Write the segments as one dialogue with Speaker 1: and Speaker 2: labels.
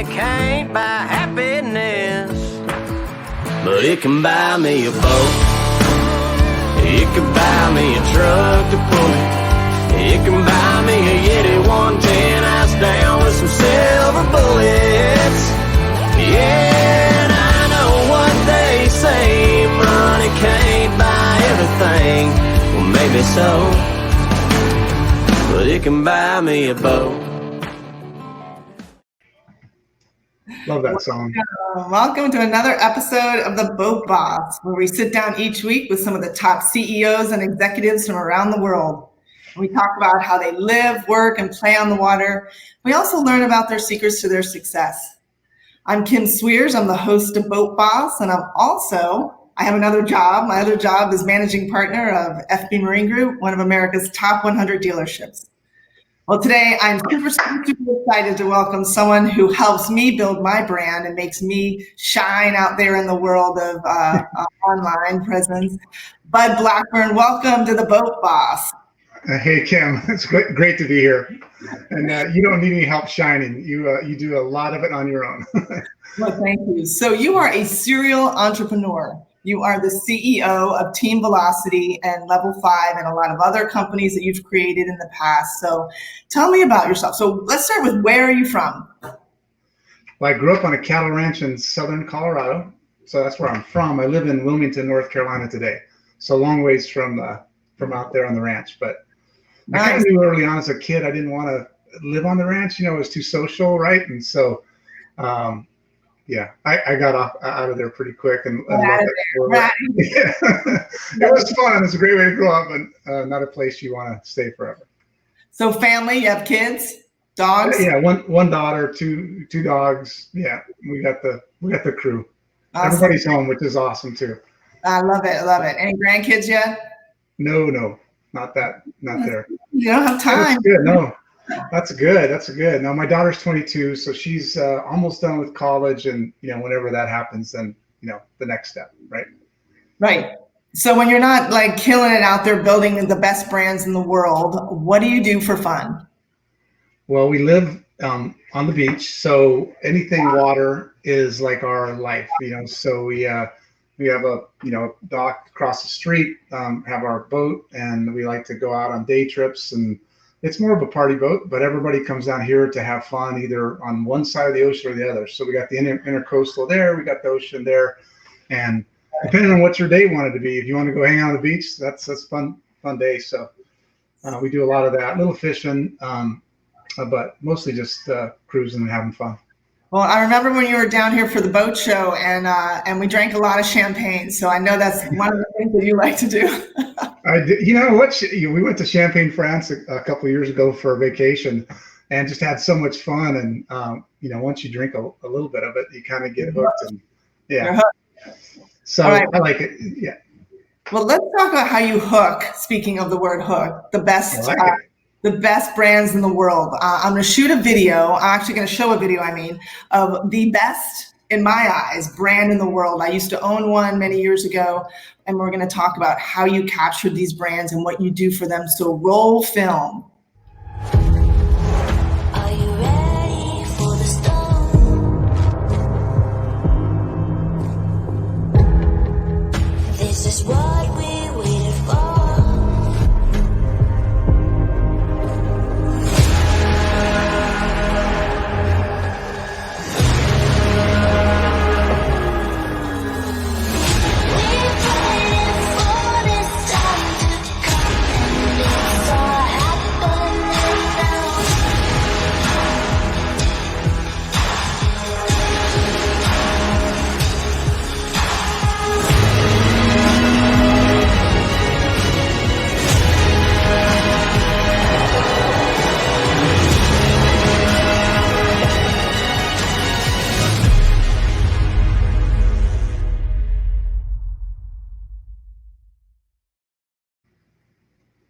Speaker 1: Money can't buy happiness, but it can buy me a boat. It can buy me a truck to pull it. It can buy me a Yeti 110 house down with some silver bullets. Yeah, and I know what they say, money can't buy everything. Well, maybe so, but it can buy me a boat.
Speaker 2: Love that song.
Speaker 3: Welcome to another episode of The Boat Boss, where we sit down each week with some of the top CEOs and executives from around the world. We talk about how they live, work, and play on the water. We also learn about their secrets to their success. I'm Kim Sweers. I'm the host of Boat Boss, and I have another job. My other job is managing partner of FB Marine Group, one of America's top 100 dealerships. Well, today I'm super excited to welcome someone who helps me build my brand and makes me shine out there in the world of online presence. Bud Blackburn, welcome to the Boat Boss.
Speaker 2: Hey, Kim, it's great to be here. And you don't need any help shining. You do a lot of it on your own.
Speaker 3: Well, thank you. So you are a serial entrepreneur. You are the CEO of Team Velocity and Level 5 and a lot of other companies that you've created in the past. So tell me about yourself. So let's start with, where are you from?
Speaker 2: Well, I grew up on a cattle ranch in southern Colorado. So that's where I'm from. I live in Wilmington, North Carolina today. So a long ways from out there on the ranch. But I kind of knew early on as a kid I didn't want to live on the ranch. You know, it was too social, right? And so yeah, I got out of there pretty quick and loved it. Yeah. It was fun. It's a great way to grow up, but not a place you want to stay forever.
Speaker 3: So family, you have kids, dogs?
Speaker 2: Yeah, one daughter, two dogs. Yeah, we got the crew. Awesome. Everybody's home, which is awesome too.
Speaker 3: I love it. Any grandkids yet?
Speaker 2: No, not there.
Speaker 3: You don't have time.
Speaker 2: That's good. No. That's good. Now my daughter's 22, so she's almost done with college, and whenever that happens, then the next step, right?
Speaker 3: Right. So when you're not like killing it out there building the best brands in the world, what do you do for fun?
Speaker 2: Well, we live on the beach, so anything water is like our life, So we have a dock across the street, have our boat, and we like to go out on day trips, and it's more of a party boat, but everybody comes down here to have fun either on one side of the ocean or the other. So we got the intercoastal there, we got the ocean there, and depending on what your day wanted to be, if you want to go hang out on the beach, that's fun day. So we do a lot of that, little fishing, but mostly just cruising and having fun.
Speaker 3: Well, I remember when you were down here for the boat show, and we drank a lot of champagne. So I know that's one of the things that you like to do.
Speaker 2: I did. You know what? We went to Champagne, France a couple of years ago for a vacation, and just had so much fun. And once you drink a little bit of it, you kind of get hooked. And yeah, so right. I like it. Yeah.
Speaker 3: Well, let's talk about how you hook. Speaking of the word hook, the best. The best brands in the world. I'm going to shoot a video. I'm actually going to show a video, of the best, in my eyes, brand in the world. I used to own one many years ago, and we're going to talk about how you capture these brands and what you do for them. So roll film.
Speaker 4: Are you ready for the storm? This is what we waited for.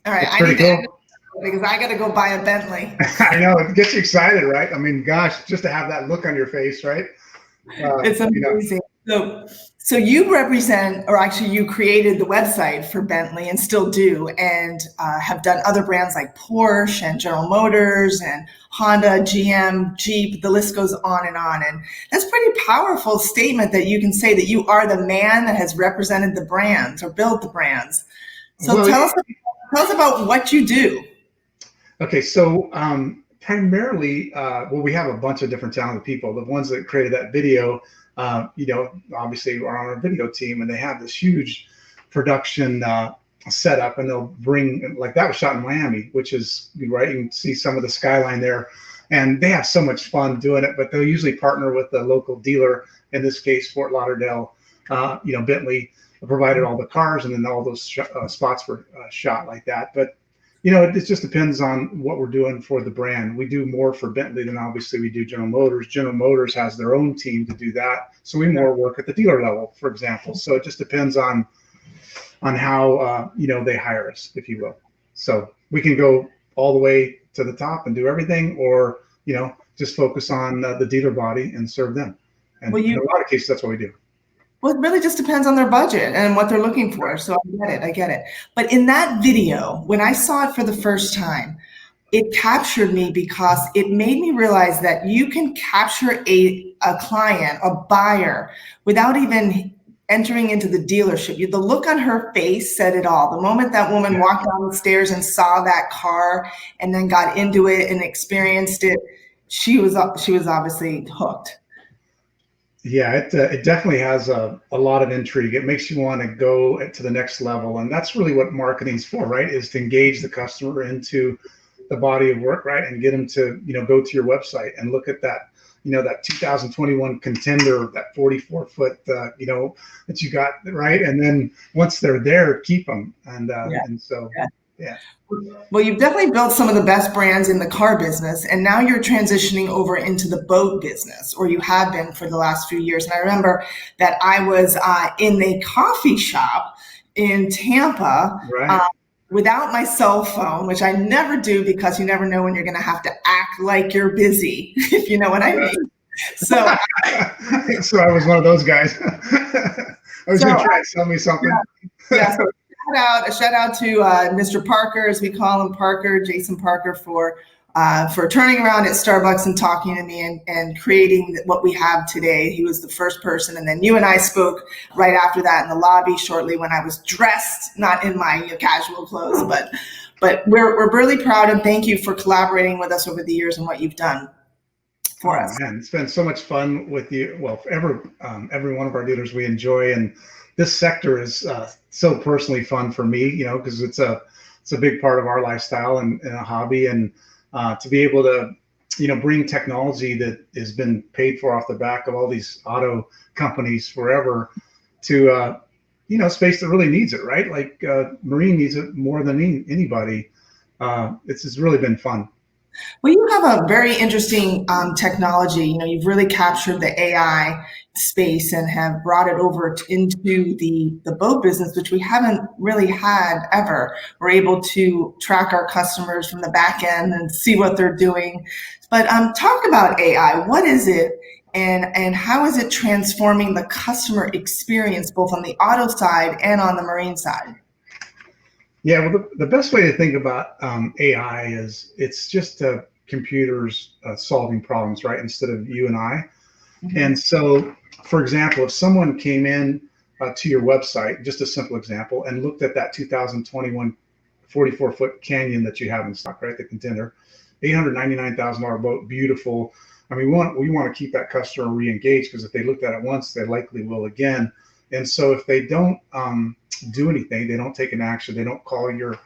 Speaker 3: All right,
Speaker 2: pretty cool.
Speaker 3: Because I got to go buy a Bentley.
Speaker 2: I know, it gets you excited, right? I mean, gosh, just to have that look on your face, right?
Speaker 3: It's amazing. So So you represent, or actually you created the website for Bentley and still do, and have done other brands like Porsche and General Motors and Honda, GM, Jeep, the list goes on. And that's a pretty powerful statement that you can say that you are the man that has represented the brands or built the brands. So
Speaker 2: Well,
Speaker 3: tell us about what you do.
Speaker 2: okay, so primarily, well, we have a bunch of different talented people. The ones that created that video, obviously are on our video team, and they have this huge production setup, and they'll bring, like that was shot in Miami, which is right. You can see some of the skyline there, and they have so much fun doing it. But they'll usually partner with a local dealer. In this case, Fort Lauderdale, Bentley provided all the cars, and then all those spots were shot like that. But it just depends on what we're doing for the brand. We do more for Bentley than obviously we do General Motors. General Motors has their own team to do that. So we more work at the dealer level, for example. So it just depends on how, they hire us, if you will. So we can go all the way to the top and do everything, or, just focus on the dealer body and serve them. And in a lot of cases, that's what we do.
Speaker 3: Well, it really just depends on their budget and what they're looking for. So I get it. But in that video, when I saw it for the first time, it captured me because it made me realize that you can capture a client, a buyer, without even entering into the dealership. The look on her face said it all. The moment that woman walked down the stairs and saw that car and then got into it and experienced it, she was obviously hooked.
Speaker 2: Yeah, it definitely has a lot of intrigue. It makes you want to go to the next level. And that's really what marketing's for, right? Is to engage the customer into the body of work, right? And get them to, go to your website and look at that, that 2021 Contender, that 44-foot, that you got, right? And then once they're there, keep them. And so.
Speaker 3: Well, you've definitely built some of the best brands in the car business, and now you're transitioning over into the boat business, or you have been for the last few years. And I remember that I was in a coffee shop in Tampa,
Speaker 2: right.
Speaker 3: Without my cell phone, which I never do because you never know when you're going to have to act like you're busy, if you know what I mean. So,
Speaker 2: so I was one of those guys. I was going to try to sell me something.
Speaker 3: Yeah. So a shout out to Mr. Parker, as we call him, Jason Parker, for turning around at Starbucks and talking to me and creating what we have today. He was the first person. And then you and I spoke right after that in the lobby shortly when I was dressed, not in my casual clothes, but we're really proud, and thank you for collaborating with us over the years and what you've done for us.
Speaker 2: Man, it's been so much fun with you. Well, every one of our dealers we enjoy, and this sector is so personally fun for me, because it's a big part of our lifestyle and a hobby, and to be able to, bring technology that has been paid for off the back of all these auto companies forever to, space that really needs it, right? Like Marine needs it more than anybody. It's really been fun.
Speaker 3: Well, you have a very interesting technology. You've really captured the AI space and have brought it over into the boat business, which we haven't really had ever. We're able to track our customers from the back end and see what they're doing. But talk about AI. What is it, and how is it transforming the customer experience, both on the auto side and on the marine side?
Speaker 2: Yeah, well, the best way to think about AI is it's just computers solving problems, right? Instead of you and I. Mm-hmm. And so, for example, if someone came in to your website, just a simple example, and looked at that 2021 44-foot Canyon that you have in stock, right? The Contender, $899,000 boat, beautiful. I mean, we want to keep that customer re-engaged, because if they looked at it once, they likely will again. And so if they don't do anything, they don't take an action, they don't call your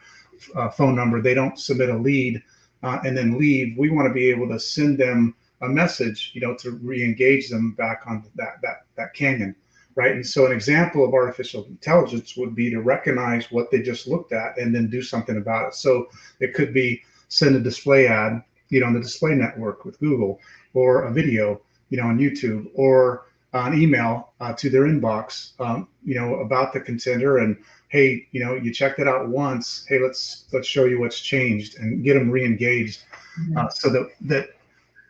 Speaker 2: phone number, they don't submit a lead and then leave, we want to be able to send them a message, to re-engage them back on that Canyon, right? And so an example of artificial intelligence would be to recognize what they just looked at and then do something about it. So it could be send a display ad, on the display network with Google, or a video, on YouTube, or an email to their inbox, about the Contender, and hey, you checked it out once. Hey, let's show you what's changed, and get them re-engaged, so that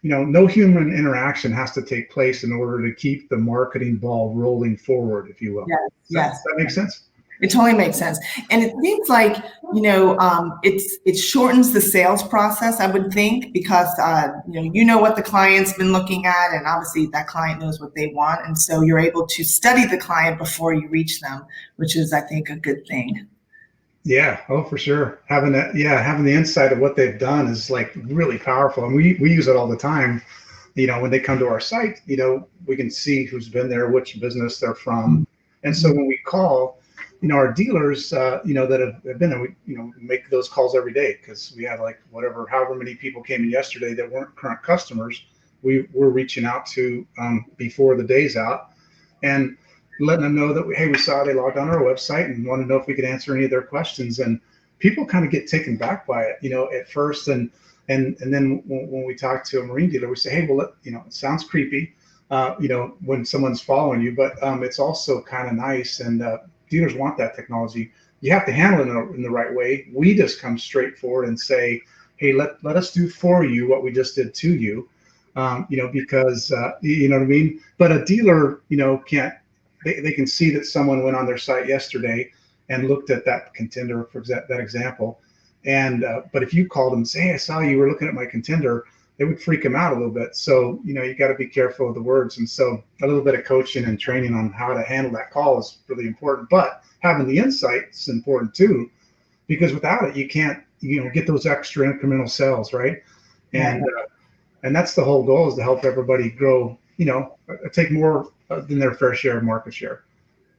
Speaker 2: no human interaction has to take place in order to keep the marketing ball rolling forward, if you will.
Speaker 3: Yes, yes.
Speaker 2: Does that make sense?
Speaker 3: It totally makes sense. And it seems like, it shortens the sales process, I would think, because, what the client's been looking at, and obviously that client knows what they want. And so you're able to study the client before you reach them, which is, I think, a good thing.
Speaker 2: Yeah. Oh, for sure. Having the insight of what they've done is like really powerful. And we use it all the time. When they come to our site, we can see who's been there, which business they're from. And so when we call, our dealers, that have been there, we, make those calls every day, because we had like however many people came in yesterday that weren't current customers. We're reaching out to before the day's out and letting them know that, we saw they logged on our website and want to know if we could answer any of their questions. And people kind of get taken back by it, at first. And then when we talk to a marine dealer, we say, hey, well, it sounds creepy, when someone's following you, but it's also kind of nice. And dealers want that technology. You have to handle it in the right way. We just come straight forward and say, hey, let us do for you what we just did to you, because you know what I mean? But a dealer, can't, they can see that someone went on their site yesterday and looked at that contender, for that example. And but if you called them and say, hey, I saw you were looking at my contender, it would freak them out a little bit. So, you got to be careful of the words. And so a little bit of coaching and training on how to handle that call is really important. But having the insight is important too, because without it, you can't, get those extra incremental sales, right? And that's the whole goal, is to help everybody grow, take more than their fair share of market share.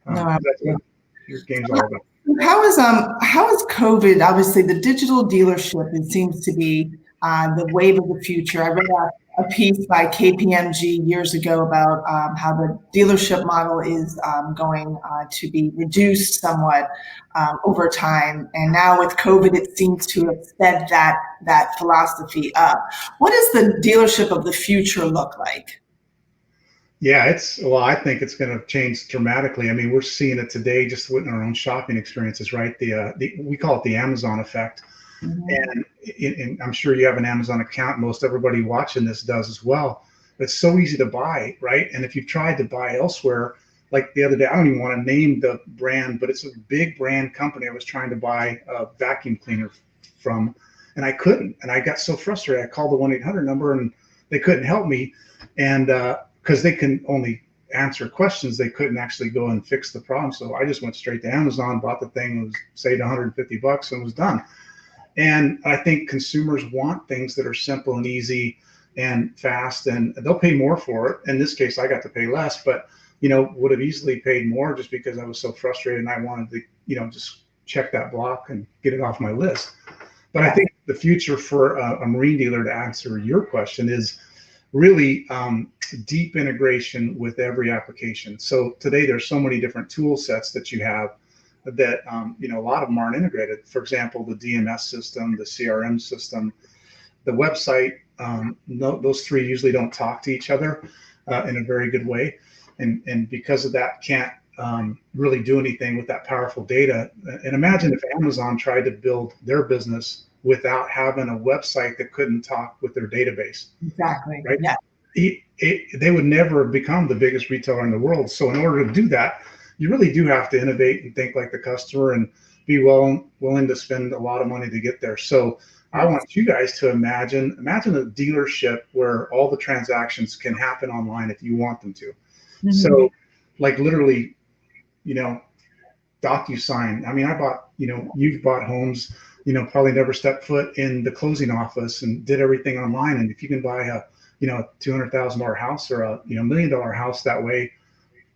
Speaker 2: That's what your game's all about.
Speaker 3: How is COVID, obviously the digital dealership, it seems to be the wave of the future. I read a piece by KPMG years ago about how the dealership model is going to be reduced somewhat over time. And now with COVID, it seems to have sped that philosophy up. What does the dealership of the future look like?
Speaker 2: Yeah, I think it's going to change dramatically. I mean, we're seeing it today just with our own shopping experiences, right? We call it the Amazon effect. Mm-hmm. And I'm sure you have an Amazon account. Most everybody watching this does as well. It's so easy to buy, right? And if you've tried to buy elsewhere, like the other day, I don't even want to name the brand, but it's a big brand company I was trying to buy a vacuum cleaner from, and I couldn't. And I got so frustrated. I called the 1-800 number and they couldn't help me. And because they can only answer questions, they couldn't actually go and fix the problem. So I just went straight to Amazon, bought the thing, was saved $150 and was done. And I think consumers want things that are simple and easy and fast, and they'll pay more for it. In this case, I got to pay less, but would have easily paid more just because I was so frustrated and I wanted to, just check that block and get it off my list. But I think the future for a marine dealer, to answer your question, is really deep integration with every application. So today there's so many different tool sets that you have that a lot of them aren't integrated. For example, the DMS system, the CRM system, the website. Those three usually don't talk to each other in a very good way, and because of that, can't really do anything with that powerful data. And imagine if Amazon tried to build their business without having a website that couldn't talk with their database.
Speaker 3: Exactly.
Speaker 2: Right.
Speaker 3: Yeah.
Speaker 2: They would never become the biggest retailer in the world. So in order to do that, you really do have to innovate and think like the customer and be willing to spend a lot of money to get there. So I want you guys to imagine a dealership where all the transactions can happen online if you want them to. Mm-hmm. So like literally, DocuSign. I mean, I bought, you've bought homes, probably never stepped foot in the closing office and did everything online. And if you can buy a, $200,000 house or a, $1 million house that way,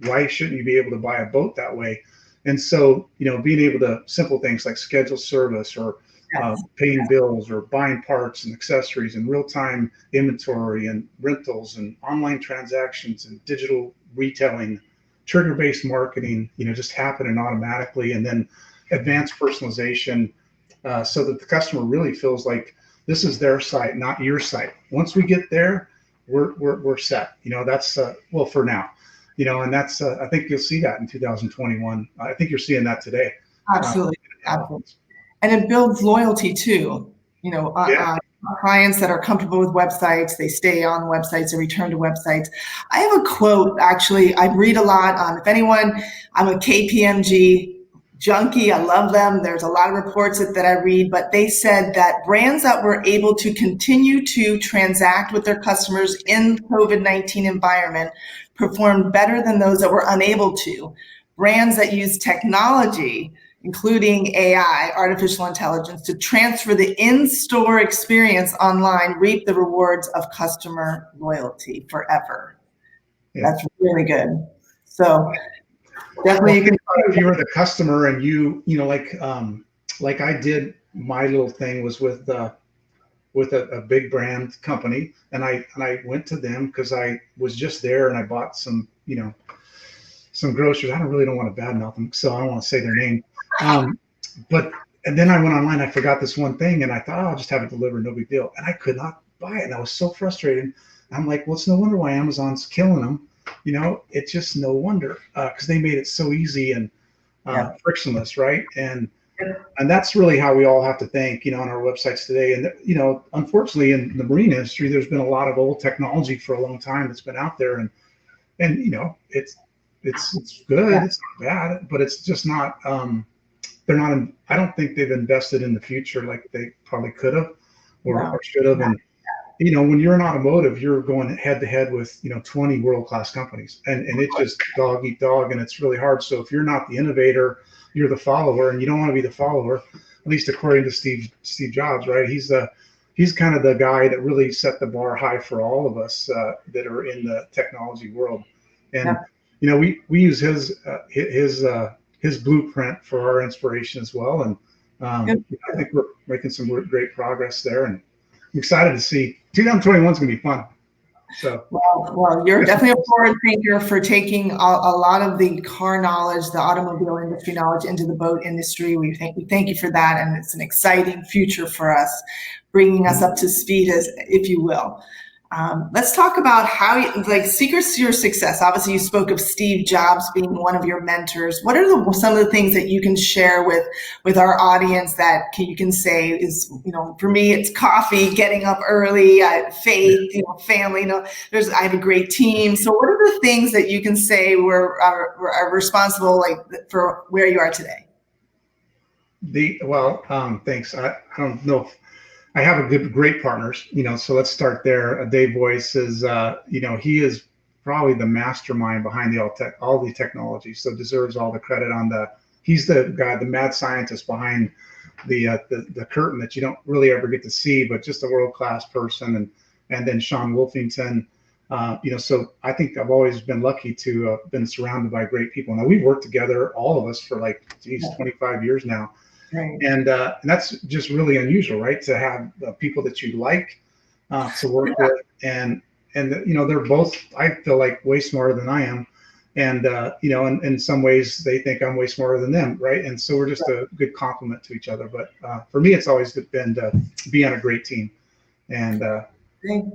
Speaker 2: why shouldn't you be able to buy a boat that way? And so, being able to simple things like schedule service or paying bills or buying parts and accessories and real-time inventory and rentals and online transactions and digital retailing, trigger-based marketing, just happening automatically, and then advanced personalization so that the customer really feels like this is their site, not your site. Once we get there, we're set. That's for now. And that's I think you'll see that in 2021. I think you're seeing that today.
Speaker 3: Absolutely, absolutely. And it builds loyalty too. clients that are comfortable with websites. They stay on websites, they return to websites. I have a quote, actually, I read a lot on, if anyone, I'm a KPMG junkie. I love them. There's a lot of reports that I read, but they said that brands that were able to continue to transact with their customers in COVID-19 environment performed better than those that were unable to. Brands that use technology, including AI, artificial intelligence, to transfer the in-store experience online, reap the rewards of customer loyalty forever. Yeah. That's really good. So definitely, you can.
Speaker 2: If you were the customer and like I did, my little thing was with a big brand company, and I went to them because I was just there and I bought some groceries. I really don't want to badmouth them, so I don't want to say their name. And then I went online. I forgot this one thing, and I thought, I'll just have it delivered, no big deal. And I could not buy it, and I was so frustrated. I'm like, well, it's no wonder why Amazon's killing them. It's just no wonder because they made it so easy and frictionless, right? And that's really how we all have to think, on our websites today. And unfortunately, in the marine industry, there's been a lot of old technology for a long time that's been out there, and it's good, it's not bad, but it's just not. They're not. I don't think they've invested in the future like they probably could have or should have. And when you're in automotive, you're going head to head with 20 world-class companies, and it's just dog eat dog, and it's really hard. So if you're not the innovator, you're the follower, and you don't want to be the follower. At least according to Steve Jobs, right? He's kind of the guy that really set the bar high for all of us that are in the technology world. And we use his blueprint for our inspiration as well. And I think we're making some great progress there, and I'm excited to see 2021 is going to be fun. So
Speaker 3: well, you're definitely a forward thinker for taking a lot of the car knowledge, the automobile industry knowledge into the boat industry. We thank you for that, and it's an exciting future for us, bringing us up to speed, as if you will. Let's talk about how secrets to your success. Obviously, you spoke of Steve Jobs being one of your mentors. What are some of the things that you can share with our audience that you can say is, for me, it's coffee, getting up early, faith, family. I have a great team. So what are the things that you can say are responsible for where you are today?
Speaker 2: Thanks. I don't know if I have great partners, so let's start there. Dave Boyce is, he is probably the mastermind behind all the technology, so deserves all the credit he's the guy, the mad scientist behind the curtain that you don't really ever get to see, but just a world-class person. And then Sean Wolfington, so I think I've always been lucky to have been surrounded by great people. Now we've worked together, all of us, for 25 years now.
Speaker 3: Right.
Speaker 2: And that's just really unusual, right? To have people that you like to work with, and they're both, I feel like, way smarter than I am, and in some ways they think I'm way smarter than them, right? And so we're just a good complement to each other. But for me, it's always been to be on a great team, and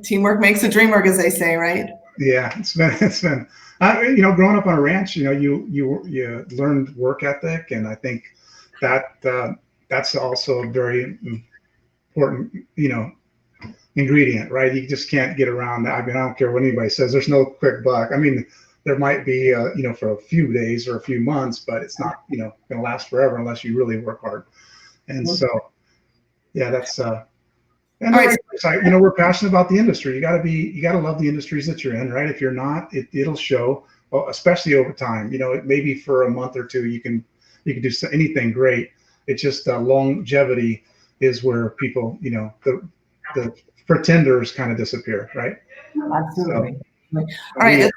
Speaker 3: teamwork makes the dream work, as they say, right?
Speaker 2: Yeah, it's been growing up on a ranch, you learned work ethic, and I think that's also a very important, ingredient, right? You just can't get around that. I mean, I don't care what anybody says. There's no quick buck. I mean, there might be, for a few days or a few months, but it's not, going to last forever unless you really work hard. And so, yeah, that's. And right. We're passionate about the industry. You got to love the industries that you're in, right? If you're not, it'll show, especially over time. Maybe for a month or two, you can do anything great. It's just longevity is where people, the pretenders kind of disappear, right?
Speaker 3: Absolutely. So, all right.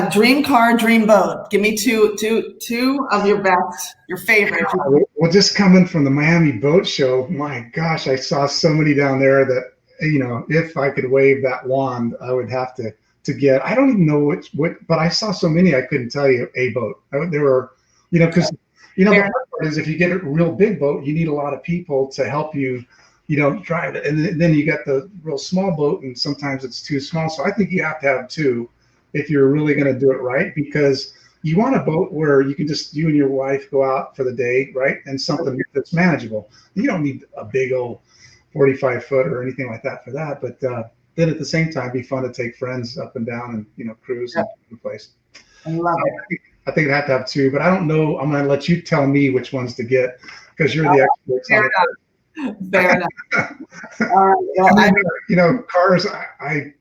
Speaker 3: Dream car, dream boat. Give me two of your best, your favorite.
Speaker 2: Well, just coming from the Miami Boat Show, my gosh, I saw so many down there that, if I could wave that wand, I would have to get. I don't even know what, but I saw so many I couldn't tell you a boat. There were, because. The hard part is if you get a real big boat, you need a lot of people to help you, drive it. And then you got the real small boat, and sometimes it's too small. So I think you have to have two if you're really going to do it right, because you want a boat where you can just, you and your wife go out for the day, right? And something that's manageable. You don't need a big old, 45 foot or anything like that for that. But then at the same time, be fun to take friends up and down and, cruise
Speaker 3: Yeah.
Speaker 2: and the place.
Speaker 3: I love
Speaker 2: So
Speaker 3: it.
Speaker 2: I think I'd have to have two, but I don't know. I'm going to let you tell me which ones to get because you're the experts
Speaker 3: Fair
Speaker 2: on
Speaker 3: enough. Fair enough. All right.
Speaker 2: it.
Speaker 3: Well,
Speaker 2: I mean, cars. I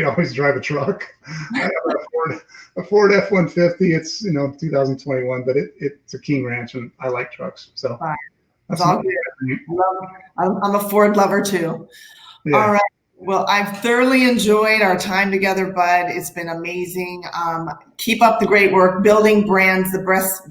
Speaker 2: always drive a truck. I have a Ford F-150. It's 2021, but it's a King Ranch, and I like trucks. So
Speaker 3: Fine.
Speaker 2: that's
Speaker 3: It's all
Speaker 2: my
Speaker 3: good. I'm a Ford lover too.
Speaker 2: yeah.
Speaker 3: All right. Well, I've thoroughly enjoyed our time together, Bud. It's been amazing. Keep up the great work, building brands, the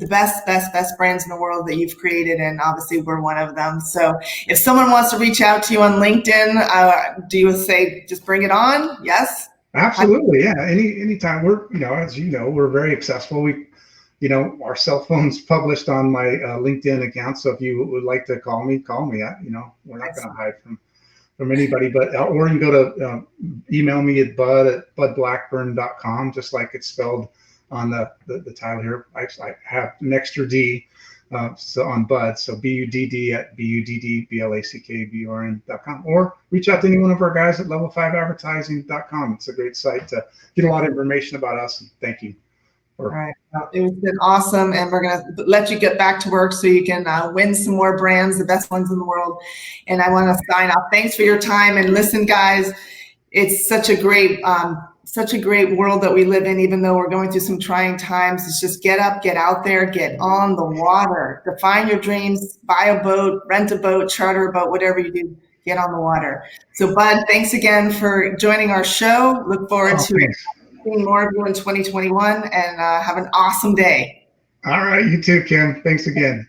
Speaker 3: best brands in the world that you've created, and obviously we're one of them. So, if someone wants to reach out to you on LinkedIn, do you say just bring it on? Yes.
Speaker 2: Absolutely, yeah. Anytime we're, as we're very accessible. We, our cell phone's published on my LinkedIn account. So if you would like to call me. We're not going to hide from anybody. But or you can go to email me at bud@budblackburn.com, just like it's spelled on the title here. I have an extra D. So on Bud, so BUDD@BUDDBLACKBURN.com, or reach out to any one of our guys at level5advertising.com. It's a great site to get a lot of information about us. And thank you.
Speaker 3: All right. Well, it's been awesome, and we're going to let you get back to work so you can win some more brands, the best ones in the world. And I want to sign off. Thanks for your time. And listen, guys, it's such a great world that we live in, even though we're going through some trying times. It's just get up, get out there, get on the water, define your dreams, buy a boat, rent a boat, charter a boat, whatever you do, get on the water. So, Bud, thanks again for joining our show. Look forward to seeing more of you in 2021, and have an awesome day.
Speaker 2: All right. You too, Kim. Thanks again.